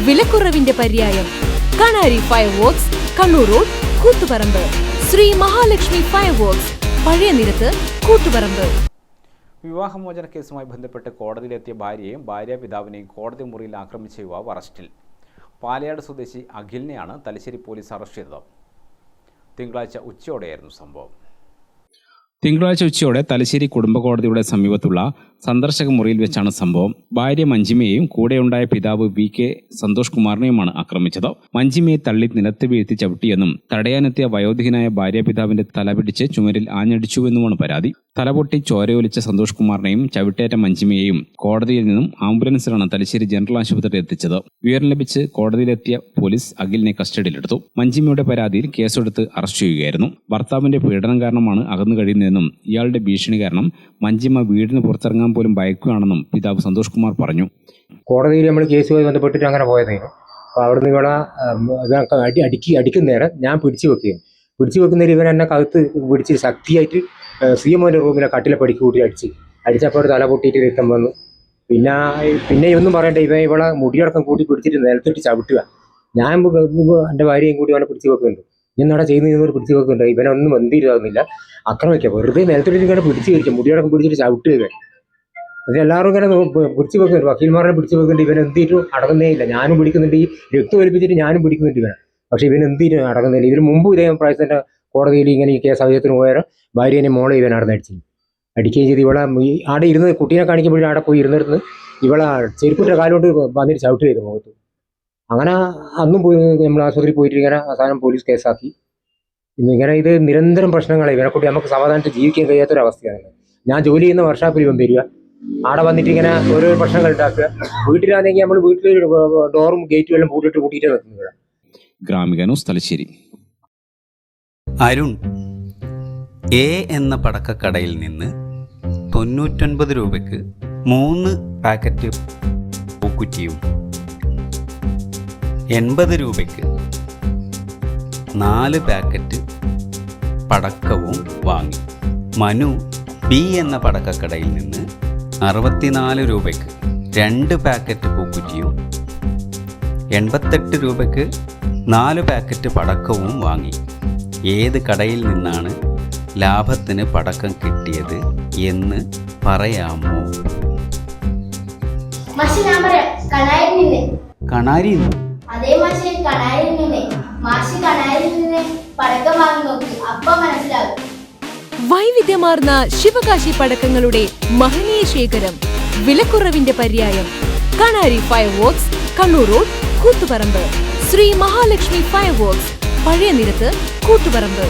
വിലക്കുറവിന്റെ പര്യായം. Kanari fireworks, Kannur road, Koothuparamba. Sree Mahalakshmi fireworks, പഴയ നിരത്ത്, കൂത്തുപറമ്പ്. വിവാഹമോചന കേസുമായി ബന്ധപ്പെട്ട് കോടതിയിലെത്തിയ ഭാര്യയെയും ഭാര്യാപിതാവിനെയും കോടതി മുറിയിൽ ആക്രമിച്ച യുവാവ് അറസ്റ്റിൽ. പാലയാട് സ്വദേശി അഖിലിനെയാണ് തലശ്ശേരി പോലീസ് അറസ്റ്റ് ചെയ്തത്. തിങ്കളാഴ്ച ഉച്ചയോടെയായിരുന്നു സംഭവം. തിങ്കളാഴ്ച ഉച്ചയോടെ തലശ്ശേരി കുടുംബ കോടതിയുടെ സമീപത്തുള്ള സന്ദർശക മുറിയിൽ വെച്ചാണ് സംഭവം. ഭാര്യ മഞ്ജിമയെയും കൂടെയുണ്ടായ പിതാവ് VK സന്തോഷ് കുമാറിനെയുമാണ് ആക്രമിച്ചത്. മഞ്ജിമയെ തള്ളി നിലത്ത് വീഴ്ത്തി ചവിട്ടിയെന്നും തടയാനെത്തിയ വയോധികനായ ഭാര്യാപിതാവിന്റെ തല പിടിച്ച് ചുമരിൽ ആഞ്ഞടിച്ചുവെന്നുമാണ് പരാതി. തലപൊട്ടി ചോരയൊലിച്ച സന്തോഷ് കുമാറിനെയും ചവിട്ടേറ്റ മഞ്ജിമയെയും കോടതിയിൽ നിന്നും ആംബുലൻസിലാണ് തലശ്ശേരി ജനറൽ ആശുപത്രിയിൽ എത്തിച്ചത്. വിവരം ലഭിച്ച് കോടതിയിലെത്തിയ പോലീസ് അഖിലിനെ കസ്റ്റഡിയിലെടുത്തു. മഞ്ജിമയുടെ പരാതിയിൽ കേസെടുത്ത് അറസ്റ്റ് ചെയ്യുകയായിരുന്നു. ഭർത്താവിന്റെ പീഡനം കാരണമാണ് അകന്നു കഴിയുന്നതെന്നും ഇയാളുടെ ഭീഷണി കാരണം മഞ്ജിമ വീടിന് പുറത്തിറങ്ങാൻ പോലും ഭയക്കുകയാണെന്നും പിതാവ് സന്തോഷ് കുമാർ പറഞ്ഞു. കോടതിയിൽ നമ്മൾ കേസുമായി ബന്ധപ്പെട്ടിട്ട് അങ്ങനെ പോയതായിരുന്നു. അപ്പോൾ അവിടെ നിന്ന് ഇവിടെ അടിക്കുന്ന നേരം ഞാൻ പിടിച്ചു വെക്കുന്നതിൽ ഇവൻ എന്നെ കഴുത്ത് പിടിച്ച് ശക്തിയായിട്ട് CMOന്റെ റൂമിലെ കട്ടിലെ പടിക്ക് കൂട്ടി അടിച്ചപ്പോൾ തല പൊട്ടിയിട്ട് രക്തം വന്നു. പിന്നെ ഒന്നും പറയണ്ട, ഇവിടെ മുടിയടക്കം കൂട്ടി പിടിച്ചിട്ട് നിലത്തിട്ട് ചവിട്ടുക. ഞാൻ എൻ്റെ ഭാര്യയും കൂടി അവനെ പിടിച്ചു വെക്കുന്നുണ്ട്. ഞാൻ നട ചെയ്യുന്ന പിടിച്ചു വെക്കുന്നുണ്ട്. ഇവനൊന്നും എന്തിരുന്നില്ല, ആക്രമിക്കുക. വെറുതെ നിലത്തിട്ട് ഇങ്ങനെ പിടിച്ചു കഴിക്കുക, മുടിയടക്കം പിടിച്ചിട്ട് ചവിട്ടുക. അത് എല്ലാവരും ഇങ്ങനെ പിടിച്ചു വെക്കുന്നുണ്ട്. വക്കീൽമാരെ പിടിച്ചു വെക്കുന്നുണ്ട്. ഇവൻ എന്തിട്ടും അടങ്ങുന്നേ ഇല്ല. ഞാനും പിടിക്കുന്നുണ്ട്, ഈ രക്തം ഒലിപ്പിച്ചിട്ട് ഞാനും പിടിക്കുന്നുണ്ട് ഇവനെ. പക്ഷെ ഇവൻ എന്തിട്ടും അടങ്ങുന്നില്ല. ഇതിന് മുമ്പ് ഇതേ പ്രായത്തിൻ്റെ കോടതിയിൽ ഇങ്ങനെ ഈ കേസ് അവയത്തിന് പോയാൽ ഭാര്യേനെ മോളെ ഇവൻ നടന്നടിച്ചു അടിക്കുകയും ചെയ്ത് ഇവളെ ആടെ ഇരുന്ന് കുട്ടീനെ കാണിക്കുമ്പോഴും അവിടെ പോയി ഇരുന്നിരുന്ന് ഇവളെ ചെരുപ്പിട്ട കാലുകൊണ്ട് വന്നിട്ട് ചവിട്ട് ചെയ്തു മുഖത്ത്. അങ്ങനെ അന്നും പോയി നമ്മൾ ആശുപത്രിയിൽ പോയിട്ട് ഇങ്ങനെ അവസാനം പോലീസ് കേസാക്കി. ഇങ്ങനെ ഇത് നിരന്തരം പ്രശ്നങ്ങളെ ഇവനെക്കൂട്ടി നമുക്ക് സമാധാനത്തിൽ ജീവിക്കാൻ കഴിയാത്തൊരവസ്ഥയാണ്. ഞാൻ ജോലി ചെയ്യുന്ന വർക്ക്ഷോപ്പിൽ ഇവൻ വരിക, ആടെ വന്നിട്ട് ഇങ്ങനെ ഓരോ പ്രശ്നങ്ങൾ ഉണ്ടാക്കുക. വീട്ടിലാണെങ്കിൽ നമ്മൾ വീട്ടിൽ ഡോറും ഗേറ്റും എല്ലാം കൂട്ടിയിട്ട് നിൽക്കുന്നത്. ഗ്രാമിക ന്യൂസ് തലശ്ശേരി. അരുൺ A എന്ന പടക്കക്കടയിൽ നിന്ന് 99 രൂപയ്ക്ക് 3 പാക്കറ്റ് പൂക്കുറ്റിയും 80 രൂപയ്ക്ക് 4 പാക്കറ്റ് പടക്കവും വാങ്ങി. മനു B എന്ന പടക്കക്കടയിൽ നിന്ന് 64 രൂപയ്ക്ക് 2 പാക്കറ്റ് പൂക്കുറ്റിയും 88 രൂപയ്ക്ക് 4 പാക്കറ്റ് പടക്കവും വാങ്ങി. ഏത് കടയിൽ നിന്നാണ് ലാഭത്തിന് പടക്കം കിട്ടിയത് എന്ന് പറയാമോ? കണാരി വൈവിധ്യമാർന്ന ശിവകാശി പടക്കങ്ങളുടെ മഹനീയ ശേഖരം, വിലക്കുറവിന്റെ പര്യായം. Kanari fireworks, Kannur road, Koothuparamba. Sree Mahalakshmi fireworks, പഴയ നിരത്ത്, കൂത്തുപറമ്പ്.